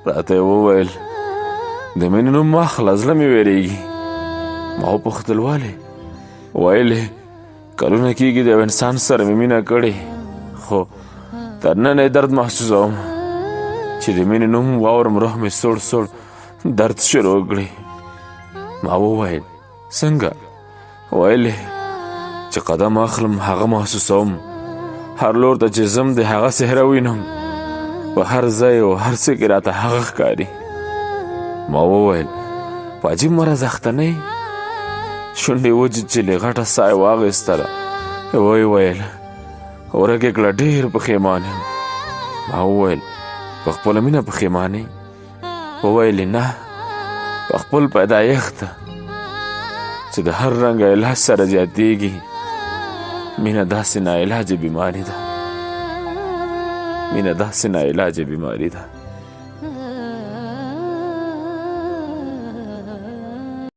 راته وویل د مینې نوم واخله زړه مې ویریږي. ما وپوښتل ولې؟ ویلې کلونه کېږي د یو انسان سره مې مینه کړې، خو تر ننه یې درد محسوسوم. چې د مینې نوم واورم روح مې سوړ سوړ درد شروع کړي. ما وویل څنګه؟ ویلې چې قدم اخلم هغه محسوسوم، هر لور ته چې ځم د هغه څهره وینم، په هر ځای او هر څه کې راته هغه ښکاري. ما وویل په عجیب مرض اخته نه یې؟ شونډې وچیچلې، غټه ساه یې واخیستله. ویې ویل ورک یې کړه، ډېر پښیمان یم. ما وویل په خپله مینه پښیمان یې؟ وویلې نه، په خپل پیدایښت چې د هر رنګ علاج سره زیاتېږي. مینه داسې ناعلاجه بیماري ده، مینه داسې ناعلاجه بیماري ده.